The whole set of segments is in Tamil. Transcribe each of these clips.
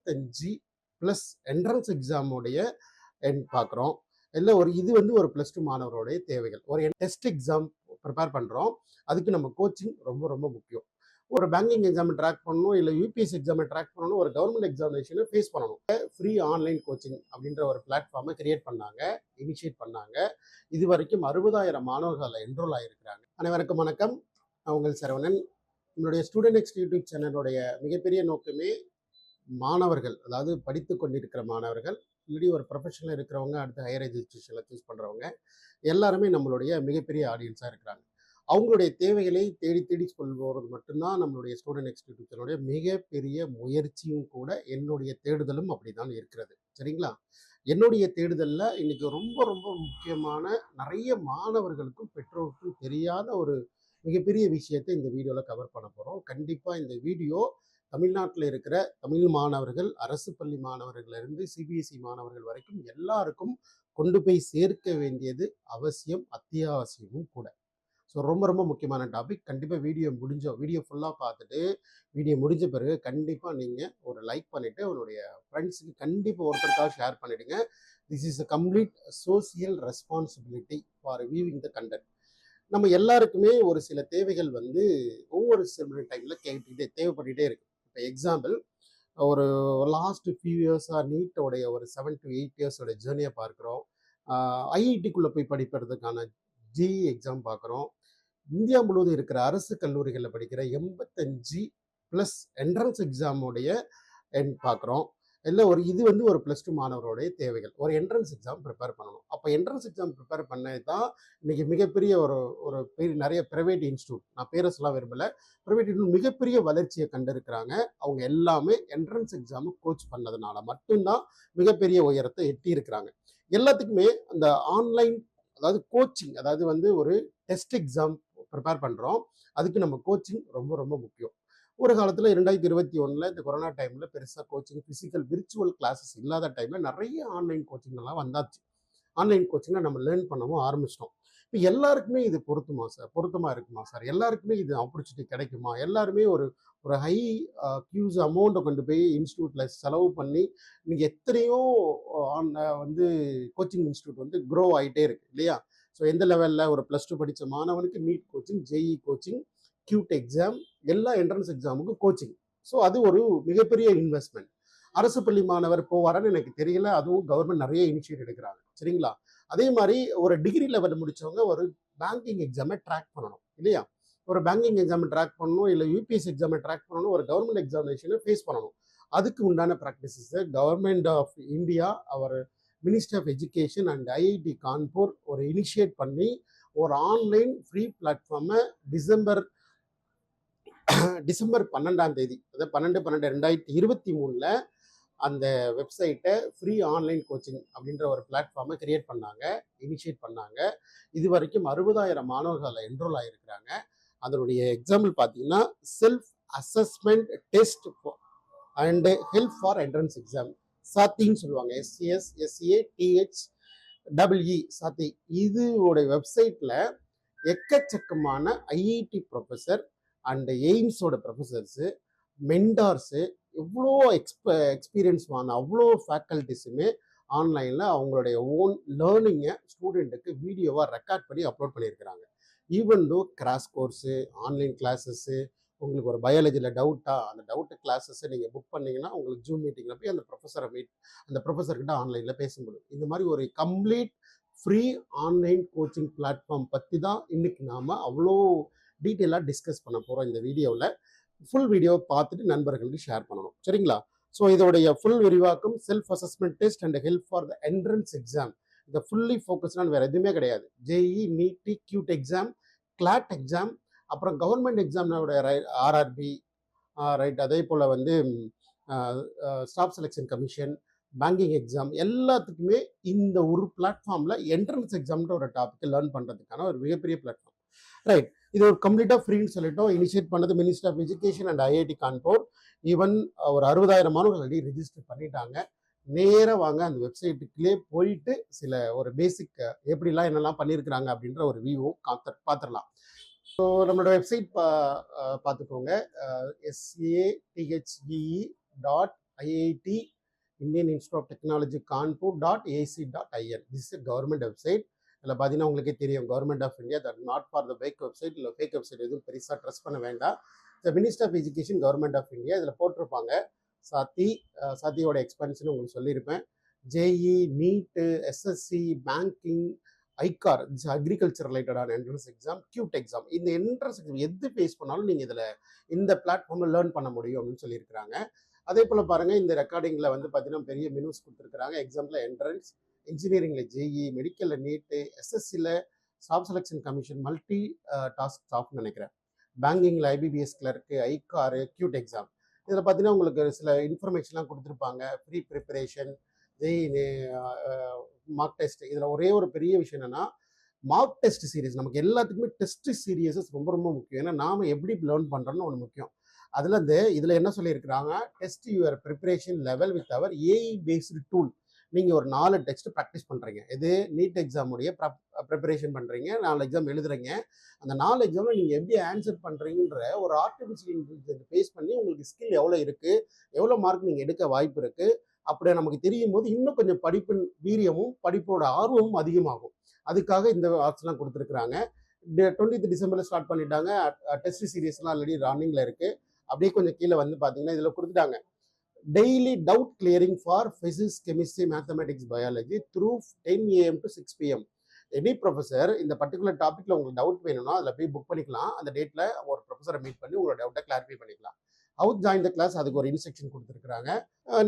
85 ப்ளஸ் என்ட்ரன்ஸ் எக்ஸாமுடைய பார்க்குறோம். இல்லை இது ஒரு +2 மாணவருடைய தேவைகள். ஒரு டெஸ்ட் எக்ஸாம் ப்ரிப்பேர் பண்ணுறோம். அதுக்கு நம்ம கோச்சிங் ரொம்ப ரொம்ப முக்கியம். ஒரு பேங்கிங் எக்ஸாமை ட்ராக் பண்ணணும், இல்லை யூபிஎஸ்சி எக்ஸாமை ட்ராக் பண்ணணும், ஒரு கவர்மெண்ட் எக்ஸாமினேஷனை ஃபேஸ் பண்ணணும். ஃப்ரீ ஆன்லைன் கோச்சிங் அப்படின்ற ஒரு பிளாட்ஃபார்மை கிரியேட் பண்ணாங்க, இனிஷியேட் பண்ணாங்க. இது வரைக்கும் 60,000 மாணவர்கள் என்ரோல் ஆகியிருக்கிறாங்க. அனைவருக்கும் வணக்கம். நான் உங்கள் சரவணன். என்னுடைய ஸ்டூடெண்ட் நெக்ஸ்ட் யூடியூப் சேனலுடைய மிகப்பெரிய நோக்கமே மாணவர்கள், அதாவது படித்து கொண்டிருக்கிற மாணவர்கள், இல்லாட்டி ஒரு ப்ரொஃபஷனில் இருக்கிறவங்க, அடுத்து ஹையர் எஜுகேஷனில் சூஸ் பண்ணுறவங்க எல்லாருமே நம்மளுடைய மிகப்பெரிய ஆடியன்ஸாக இருக்கிறாங்க. அவங்களுடைய தேவைகளை தேடி தேடி கொள்வது மட்டும்தான் நம்மளுடைய ஸ்டூடெண்ட் நெக்ஸ்ட் யூடியூப் சேனலுடைய மிகப்பெரிய முயற்சியும் கூட. என்னுடைய தேடுதலும் அப்படிதான் இருக்கிறது. சரிங்களா? என்னுடைய தேடுதலில் இன்னைக்கு ரொம்ப ரொம்ப முக்கியமான நிறைய மாணவர்களுக்கும் பெற்றோருக்கும் தெரியாத ஒரு மிகப்பெரிய விஷயத்தை இந்த வீடியோவில் கவர் பண்ண போகிறோம். கண்டிப்பாக இந்த வீடியோ தமிழ்நாட்டில் இருக்கிற தமிழ் மாணவர்கள், அரசு பள்ளி மாணவர்களிலிருந்து சிபிஎஸ்இ மாணவர்கள் வரைக்கும் எல்லாருக்கும் கொண்டு போய் சேர்க்க வேண்டியது அவசியம், அத்தியாவசியமும் கூட. ஸோ ரொம்ப ரொம்ப முக்கியமான டாபிக். கண்டிப்பாக வீடியோ ஃபுல்லாக பார்த்துட்டு வீடியோ முடிஞ்ச பிறகு கண்டிப்பாக நீங்கள் ஒரு லைக் பண்ணிவிட்டு உங்களுடைய ஃப்ரெண்ட்ஸுக்கு கண்டிப்பாக ஒருத்தருக்காக ஷேர் பண்ணிவிடுங்க. This is a complete social responsibility for viewing the content. நம்ம எல்லாருக்குமே ஒரு சில தேவைகள் ஒவ்வொரு சில டைமில் தேவைப்பட்டுகிட்டே இருக்கு. இப்போ எக்ஸாம்பிள், ஒரு லாஸ்ட் ஃபியூ இயர்ஸாக நீட்டோடைய ஒரு 7 to 8 இயர்ஸோட ஜேர்னியை பார்க்குறோம். ஐஐடிக்குள்ளே போய் படிப்பதற்கான ஜிஇ எக்ஸாம் பார்க்குறோம். இந்தியா முழுவதும் இருக்கிற அரசு கல்லூரிகளில் படிக்கிற 85 ப்ளஸ் என்ட்ரன்ஸ் எக்ஸாமுடைய பார்க்குறோம். இல்லை ஒரு +2 மாணவருடைய தேவைகள். ஒரு என்ட்ரன்ஸ் எக்ஸாம் ப்ரிப்பேர் பண்ணணும். அப்போ என்ட்ரன்ஸ் எக்ஸாம் ப்ரிப்பேர் பண்ணது தான் இன்னைக்கு மிகப்பெரிய நிறைய ப்ரைவேட் இன்ஸ்டியூட், நான் பேரஸ்லாம் விரும்பலை, ப்ரைவேட் இன்ஸ்டியூட் மிகப்பெரிய வளர்ச்சியை கண்டிருக்கிறாங்க. அவங்க எல்லாமே என்ட்ரன்ஸ் எக்ஸாமு கோச் பண்ணதுனால மட்டும்தான் மிகப்பெரிய உயரத்தை எட்டி இருக்கிறாங்க. எல்லாத்துக்குமே அந்த ஆன்லைன், அதாவது கோச்சிங், அதாவது ஒரு டெஸ்ட் எக்ஸாம் ப்ரிப்பேர் பண்ணுறோம். அதுக்கு நம்ம கோச்சிங் ரொம்ப ரொம்ப முக்கியம். ஒரு காலத்தில் 2021 இந்த கொரோனா டைமில் பெருசாக கோச்சிங், ஃபிசிக்கல் விர்ச்சுவல் கிளாஸஸ் இல்லாத டைமில் நிறைய ஆன்லைன் கோச்சிங்லாம் வந்தாச்சு. ஆன்லைன் கோச்சிங்கில் நம்ம லேர்ன் பண்ணவும் ஆரம்பிச்சிட்டோம். இப்போ எல்லாருக்குமே இது பொருத்தமாக இருக்குமா சார்? எல்லாருக்குமே இது ஆப்பர்ச்சுனிட்டி கிடைக்குமா? எல்லாருமே ஒரு ஹை ஹியூஜ் அமௌண்ட்டை கொண்டு போய் இன்ஸ்டியூட்டில் செலவு பண்ணி இன்னைக்கு எத்தனையோ கோச்சிங் இன்ஸ்டியூட் க்ரோ ஆகிட்டே இருக்கு இல்லையா? ஸோ எந்த லெவலில் ஒரு +2 படித்த மாணவனுக்கு NEET coaching, JEE coaching, CUET exam, எல்லா என்ட்ரன்ஸ் எக்ஸாமுக்கும் கோச்சிங். ஸோ அது ஒரு மிகப்பெரிய இன்வெஸ்ட்மெண்ட். அரசு பள்ளி மாணவர் போவாரான்னு எனக்கு தெரியல. அதுவும் கவர்மெண்ட் நிறைய இனிஷியேட் எடுக்கிறாங்க. சரிங்களா? அதே மாதிரி ஒரு டிகிரி லெவல் முடிச்சவங்க ஒரு பேங்கிங் எக்ஸாமை ட்ராக் பண்ணணும் இல்லையா? ஒரு பேங்கிங் எக்ஸாமை ட்ராக் பண்ணணும், இல்லை யூபிஎஸ்சி எக்ஸாமை ட்ராக் பண்ணணும், ஒரு கவர்மெண்ட் எக்ஸாமினேஷனை ஃபேஸ் பண்ணணும். அதுக்கு உண்டான practices government of India, our minister of education and IIT Kanpur ஒரு இனிஷியேட் பண்ணி ஒரு ஆன்லைன் ஃப்ரீ பிளாட்ஃபார்மை டிசம்பர் 12ஆம் தேதி, அதாவது 12/12/2023 அந்த வெப்சைட்டை ஃப்ரீ ஆன்லைன் கோச்சிங் அப்படின்ற ஒரு பிளாட்ஃபார்மை கிரியேட் பண்ணாங்க, இனிஷியேட் பண்ணாங்க. இது வரைக்கும் 60,000 மாணவர்கள் என்ரோல் ஆகியிருக்கிறாங்க. அதனுடைய எக்ஸாம்பிள் பார்த்தீங்கன்னா, self assessment test and help for entrance exam, சாத்தின்னு சொல்லுவாங்க, SATHEE சாத்தி. இதோடைய வெப்சைட்டில் எக்கச்சக்கமான ஐஐடி ப்ரொஃபஸர் அண்ட் எய்ம்ஸோட ப்ரொஃபஸர்ஸு, மென்டார்ஸு, எவ்வளோ எக்ஸ்பீரியன்ஸ்மான அவ்வளோ ஃபேக்கல்ட்டிஸுமே ஆன்லைனில் அவங்களுடைய ஓன் லேர்னிங்கை ஸ்டூடெண்ட்டுக்கு வீடியோவாக ரெக்கார்ட் பண்ணி அப்லோட் பண்ணியிருக்கிறாங்க. Even though crash course, online classes, உங்களுக்கு ஒரு பயாலஜியில் அந்த டவுட்டு கிளாஸஸை நீங்கள் புக் பண்ணிங்கன்னா உங்களுக்கு ஜூம் மீட்டிங்கில் போய் அந்த ப்ரொஃபஸர்கிட்ட ஆன்லைனில் பேச முடியும். இந்த மாதிரி ஒரு complete free online coaching platform பற்றி தான் இன்றைக்கி நாம் அவ்வளோ டீட்டெயிலாக டிஸ்கஸ் பண்ண போகிறோம் இந்த வீடியோவில். ஃபுல் வீடியோ பார்த்துட்டு நண்பர்களுக்கு ஷேர் பண்ணணும். சரிங்களா? ஸோ இதோடைய ஃபுல் விரிவாக்கம் self assessment test and help for the entrance exam. இந்த ஃபுல்லி ஃபோக்கஸ்டான வேறு எதுவுமே கிடையாது. JEE, NEET, CUET exam, CLAT exam, அப்புறம் கவர்மெண்ட் எக்ஸாம்னோட ஆர்ஆர்பி, ரைட், அதே போல் staff selection commission, banking exam, எல்லாத்துக்குமே இந்த ஒரு பிளாட்ஃபார்மில் என்ட்ரன்ஸ் எக்ஸாம்ன்ற ஒரு டாபிக் லேர்ன் பண்ணுறதுக்கான ஒரு மிகப்பெரிய பிளாட்ஃபார்ம். ரைட், இது ஒரு கம்ப்ளீட்டாக ஃப்ரீன்னு சொல்லிட்டோம். இனிஷியேட் பண்ணது minister of education and IIT Kanpur. Even ஒரு 60,000 மாணவர்கள் ஆல்ரெடி ரெஜிஸ்டர் பண்ணிட்டாங்க. நேராக வாங்க அந்த வெப்சைட்டுக்குள்ளே போயிட்டு ஒரு பேசிக் எப்படிலாம் என்னெல்லாம் பண்ணியிருக்கிறாங்க அப்படின்ற ஒரு வியூ பார்த்துடலாம். ஸோ நம்மளோட வெப்சைட் பார்த்துக்கோங்க, SATHEE IIT Indian Institute of Technology Kanpur .ac.in. This is government website. இதில் பார்த்தீங்கன்னா உங்களுக்கே தெரியும், government of India, that not for the fake website. இல்லை ஃபேக் வெப்சைட் எதுவும் பெருசாக ட்ரஸ்ட் பண்ண வேண்டாம். The minister of education, government of India, இதில் போட்டிருப்பாங்க. சாத்தியோட எக்ஸ்பென்ஷன் உங்களுக்கு சொல்லியிருப்பேன். JEE, NEET, SSC, banking, ICAR, agriculture ரிலேட்டடான என்ட்ரன்ஸ் எக்ஸாம், கியூட் எக்ஸாம், இந்த என்ட்ரன்ஸ் எக்ஸாம் எது ஃபேஸ் பண்ணாலும் நீங்கள் இதில் இந்த பிளாட்ஃபார்மில் லேர்ன் பண்ண முடியும் அப்படின்னு சொல்லியிருக்கிறாங்க. அதே போல் பாருங்கள், இந்த ரெக்கார்டிங்கில் வந்து பார்த்தீங்கன்னா பெரிய மெனூஸ் கொடுத்துருக்குறாங்க. எக்ஸாமில் என்ட்ரன்ஸ், இன்ஜினியரிங்கில் ஜேஇ, மெடிக்கலில் நீட்டு, எஸ்எஸ்சியில் staff selection commission, multi task ஸ்டாஃப்னு நினைக்கிறேன், பேங்கிங்கில் IBPS clerk, ICAR, CUET exam. இதில் பார்த்தீங்கன்னா உங்களுக்கு சில இன்ஃபர்மேஷன்லாம் கொடுத்துருப்பாங்க. Pre preparation, JEE mark test. இதில் ஒரே ஒரு பெரிய விஷயம் என்னென்னா, மார்க் டெஸ்ட் சீரீஸ் நமக்கு எல்லாத்துக்குமே டெஸ்ட் சீரியஸஸ் ரொம்ப ரொம்ப முக்கியம். ஏன்னா நாம் எப்படி லேர்ன் பண்ணுறோன்னு ஒன்று முக்கியம். அதில் இதில் என்ன சொல்லியிருக்கிறாங்க, test your preparation level with our AI based tool. நீங்கள் ஒரு 4 டெஸ்ட் ப்ராக்டிஸ் பண்ணுறீங்க. இது நீட் எக்ஸாமுடைய ப்ரிப்பரேஷன் பண்ணுறீங்க, 4 எக்ஸாம் எழுதுறீங்க. அந்த 4 எக்ஸாமில் நீங்கள் எப்படி ஆன்சர் பண்ணுறீங்கன்ற ஒரு ஆர்டிஃபிஷியல் இன்டெலிஜென்ஸ் பேஸ் பண்ணி உங்களுக்கு ஸ்கில் எவ்வளோ இருக்குது, எவ்வளோ மார்க் நீங்கள் எடுக்க வாய்ப்பு இருக்குது, அப்படியே நமக்கு தெரியும் போது இன்னும் கொஞ்சம் படிப்பின் வீரியமும் படிப்போட ஆர்வமும் அதிகமாகும். அதுக்காக இந்த ஆப்ஷன்லாம் கொடுத்துருக்குறாங்க. 20th டிசம்பரில் ஸ்டார்ட் பண்ணிட்டாங்க. டெஸ்ட் சீரியஸ்லாம் ஆல்ரெடி ரன்னிங்கில் இருக்குது. அப்படியே கொஞ்சம் கீழே வந்து பார்த்தீங்கன்னா இதில் கொடுத்துட்டாங்க, daily doubt clearing for physics, chemistry, mathematics, biology through 10 AM to 6 PM. Any professor இந்த பர்டிகுலர் டாப்பிக்கில் உங்களுக்கு டவுட் வேணும்னா அதில் போய் புக் பண்ணிக்கலாம். அந்த டேட்டில் ஒரு ப்ரொஃபஸரை மீட் பண்ணி உங்களோட டவுட்டை கிளாரிஃபை பண்ணிக்கலாம். ஹவு ஜாயின் த கிளாஸ், அதுக்கு ஒரு இன்ஸ்ட்ரக்ஷன் கொடுத்துருக்காங்க.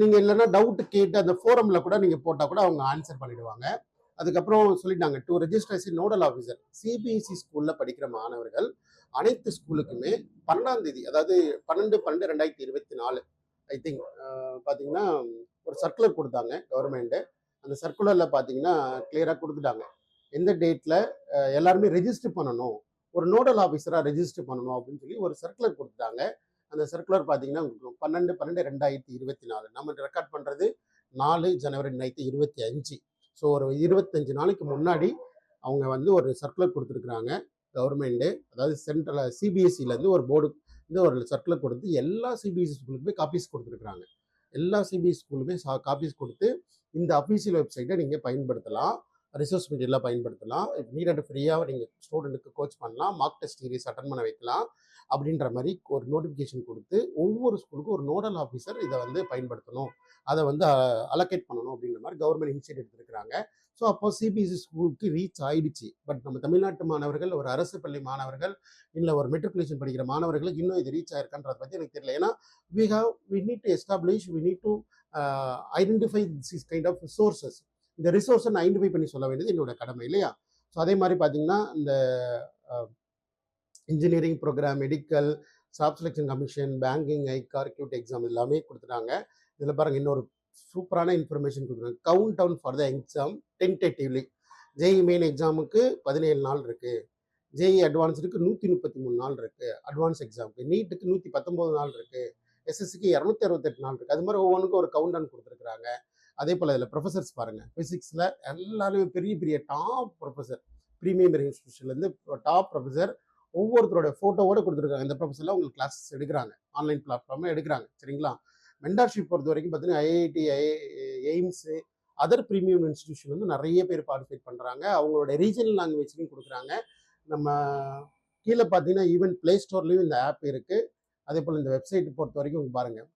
நீங்கள் இல்லைன்னா டவுட் கேட்டு அந்த ஃபோரமில் கூட நீங்கள் போட்டால் கூட அவங்க ஆன்சர் பண்ணிடுவாங்க. அதுக்கப்புறம் சொல்லிட்டாங்க, to register nodal officer. CBSE ஸ்கூலில் படிக்கிற மாணவர்கள் அனைத்து ஸ்கூலுக்குமே 12ஆம் தேதி, அதாவது 12/12/2024 ஐ திங்க் பார்த்தீங்கன்னா ஒரு சர்க்குலர் கொடுத்தாங்க கவர்மெண்ட்டு. அந்த சர்க்குலரில் பார்த்தீங்கன்னா கிளியராக கொடுத்துட்டாங்க எந்த டேட்டில் எல்லாருமே ரெஜிஸ்டர் பண்ணணும், ஒரு நோடல் ஆஃபீஸராக ரெஜிஸ்டர் பண்ணணும் அப்படின்னு சொல்லி ஒரு சர்க்குலர் கொடுத்துட்டாங்க. அந்த சர்க்குலர் பார்த்தீங்கன்னா 12/12/2024. நம்ம ரெக்கார்ட் பண்ணுறது 4 ஜனவரி 2025. ஸோ ஒரு 25 நாளைக்கு முன்னாடி அவங்க வந்து ஒரு சர்க்குலர் கொடுத்துருக்குறாங்க கவர்மெண்ட்டு. அதாவது சென்ட்ரல் சிபிஎஸ்சிலேருந்து ஒரு போர்டு வந்து ஒரு சர்க்குலர் கொடுத்து எல்லா சிபிஎஸ்சி ஸ்கூலுக்குமே காப்பீஸ் கொடுத்துருக்குறாங்க. எல்லா சிபிஎஸ்சி ஸ்கூலுமே காப்பீஸ் கொடுத்து இந்த அஃபீஷியல் வெப்சைட்டை நீங்கள் பயன்படுத்தலாம், ரிசோர்ஸ் மெட்டீரியலாக பயன்படுத்தலாம். இப்போ நீட் ஃப்ரீயாக நீங்கள் ஸ்டூடெண்ட்டுக்கு கோச் பண்ணலாம், மார்க் டெஸ்ட் சீரிஸ் அட்டன் பண்ண வைக்கலாம் அப்படின்ற மாதிரி ஒரு நோட்டிஃபிகேஷன் கொடுத்து ஒவ்வொரு ஸ்கூலுக்கும் ஒரு நோடல் ஆஃபீஸர் இதை வந்து பயன்படுத்தணும், அதை வந்து அலோகேட் பண்ணணும் அப்படின்ற மாதிரி கவர்மெண்ட் இனிஷியேட் எடுத்திருக்கிறாங்க. ஸோ அப்போ சிபிஎஸ்சி ஸ்கூலுக்கு ரீச் ஆயிடுச்சு. பட் நம்ம தமிழ்நாட்டு மாணவர்கள், ஒரு அரசு பள்ளி மாணவர்கள், இல்லை ஒரு மெட்ரிகுலேஷன் படிக்கிற மாணவர்களுக்கு இன்னும் இது ரீச் ஆயிருக்கான்றதை பற்றி எனக்கு தெரியல. ஏன்னா we need to establish, we need to identify this kind of sources. இந்த ரிசோர்ஸை நான் ஐடென்டிஃபை பண்ணி சொல்ல வேண்டியது என்னோட கடமை இல்லையா? ஸோ அதே மாதிரி பார்த்தீங்கன்னா இந்த engineering program, medical, staff selection commission, banking, ICAR, CUET exam எல்லாமே கொடுத்துட்டாங்க. இதில் பாருங்கள் இன்னொரு சூப்பரான இன்ஃபர்மேஷன் கொடுத்துருக்காங்க. Count down for the exam tentatively. JEE main எக்ஸாமுக்கு 17 நாள் இருக்குது, ஜேஇ அட்வான்ஸுக்கு 133 நாள் இருக்குது, அட்வான்ஸ் எக்ஸாமுக்கு, நீட்டுக்கு 119 நாள் இருக்குது, எஸ்எஸ்சிக்கு 268 நாள் இருக்குது. அது மாதிரி ஒவ்வொன்றுக்கும் ஒரு கவுண்ட் டவுன் கொடுத்துருக்குறாங்க. அதே போல் இதில் ப்ரொஃபஸர்ஸ் பாருங்கள், ஃபிசிக்ஸில் எல்லாருமே பெரிய பெரிய டாப் ப்ரொஃபஸர், ப்ரீமியம் இன்ஸ்டியூஷன்லேருந்து டாப் ப்ரொஃபஸர் ஒவ்வொருத்தரோட ஃபோட்டோவோடு கொடுத்துருக்காங்க. இந்த ப்ரொஃபஸர்லாம் உங்களுக்கு கிளாஸஸ் எடுக்கிறாங்க, ஆன்லைன் பிளாட்ஃபார்மில் எடுக்கிறாங்க. சரிங்களா? மென்டார்ஷிப் பொறுத்த வரைக்கும் பார்த்தீங்கன்னா IIT, AIIMS, other premium institution வந்து நிறைய பேர் பார்ட்டிசிபேட் பண்ணுறாங்க. அவங்களோட ரீஜனல் லாங்குவேஜ்லையும் கொடுக்குறாங்க. நம்ம கீழே பார்த்தீங்கன்னா ஈவன் ப்ளே ஸ்டோர்லேயும் இந்த ஆப் இருக்குது. அதே போல் இந்த வெப்சைட் பொறுத்த வரைக்கும் பாருங்கள்,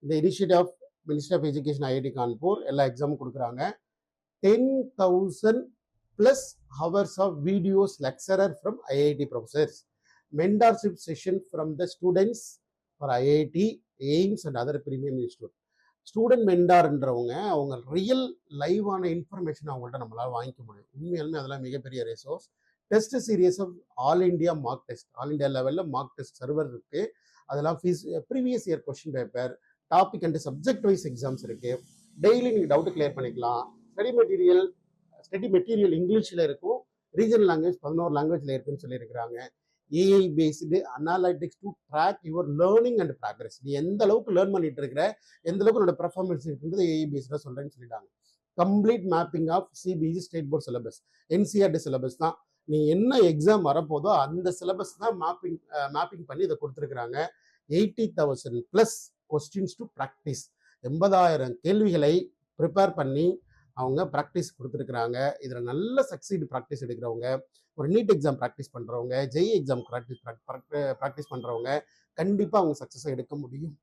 இந்த initiative of minister of education IIT Kanpur எல்லா எக்ஸாமும் கொடுக்குறாங்க. 10,000+ hours of videos lecturer from IIT professors, mentorship session from the students for IIT, AIIMS and other premium institute. Student மென்டார்ன்றவங்க அவங்க ரியல் லைவான இன்ஃபர்மேஷன் அவங்கள்ட்ட நம்மளால் வாங்கிக்க முடியும். உண்மையாலுமே அதெல்லாம் மிகப்பெரிய resource. Test series of all India mock test, all India லெவலில் மார்க் டெஸ்ட் சர்வர் இருக்குது. அதெல்லாம் previous year question paper, topic and subject wise exams இருக்குது. டெய்லி நீங்கள் டவுட் கிளியர் பண்ணிக்கலாம். ஸ்டடி மெட்டீரியல் இங்கிலீஷில் இருக்கும், ரீஜனல் லாங்குவேஜ் 11 லாங்குவேஜில் இருக்குன்னு சொல்லியிருக்கிறாங்க. AI based analytics to track your learning and progress. நீ எந்த அளவுக்கு லேர்ன் பண்ணிட்டு இருக்கிற, எந்த அளவுக்கு உன்னோட பெர்ஃபார்மன்ஸ் இருக்குன்றது ஏஐ பேஸ்டாக சொல்கிறேன்னு சொல்லிட்டாங்க. Complete mapping of CBSE state board syllabus, NCERT syllabus தான். நீ என்ன எக்ஸாம் வரப்போதோ அந்த சிலபஸ் தான் மேப்பிங் பண்ணி இதை கொடுத்துருக்குறாங்க. 80,000+ கொஸ்டின்ஸ் டு ப்ராக்டிஸ். 80,000 கேள்விகளை ப்ரிப்பேர் பண்ணி அவங்க ப்ராக்டிஸ் கொடுத்துருக்குறாங்க. இதில் நல்ல சக்சீடு ப்ராக்டிஸ் எடுக்கிறவங்க, ஒரு நீட் எக்ஸாம் ப்ராக்டிஸ் பண்ணுறவங்க, ஜெய் எக்ஸாம் ப்ராக்டிஸ் பண்ணுறவங்க கண்டிப்பாக அவங்க சக்ஸஸை எடுக்க முடியும்.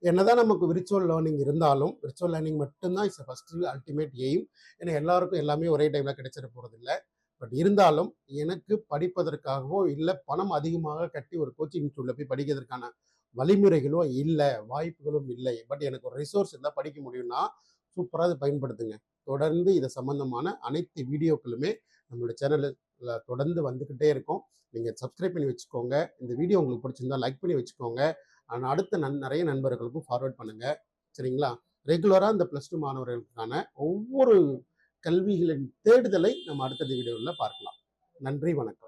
என்னதான் நமக்கு விர்ச்சுவல் லேர்னிங் இருந்தாலும், விர்ச்சுவல் லேர்னிங் மட்டும்தான் இஸ் ஃபஸ்ட்டு அல்டிமேட் எய்ம். ஏன்னா எல்லாருக்கும் எல்லாமே ஒரே டைமில் கிடைச்சிட போகிறதில்ல. பட் இருந்தாலும் எனக்கு படிப்பதற்காகவோ இல்லை பணம் அதிகமாக கட்டி ஒரு கோச்சிங் இன்ஸ்டியூட்டில் போய் படிக்கிறதுக்கான வழிமுறைகளும் இல்லை, வாய்ப்புகளும் இல்லை. பட் எனக்கு ஒரு ரிசோர்ஸ் இருந்தால் படிக்க முடியும்னா சூப்பராக அதை பயன்படுத்துங்க. தொடர்ந்து இதை சம்பந்தமான அனைத்து வீடியோக்களுமே நம்மளோட சேனலில் தொடர்ந்து வந்துக்கிட்டே இருக்கும். நீங்கள் சப்ஸ்கிரைப் பண்ணி வச்சுக்கோங்க. இந்த வீடியோ உங்களுக்கு பிடிச்சிருந்தா லைக் பண்ணி வச்சுக்கோங்க. ஆனால் அடுத்த நிறைய நண்பர்களுக்கும் ஃபார்வர்ட் பண்ணுங்கள். சரிங்களா? ரெகுலராக இந்த +2 மாணவர்களுக்கான ஒவ்வொரு கல்விகளின் தேடுதலை நம்ம அடுத்த வீடியோவில் பார்க்கலாம். நன்றி, வணக்கம்.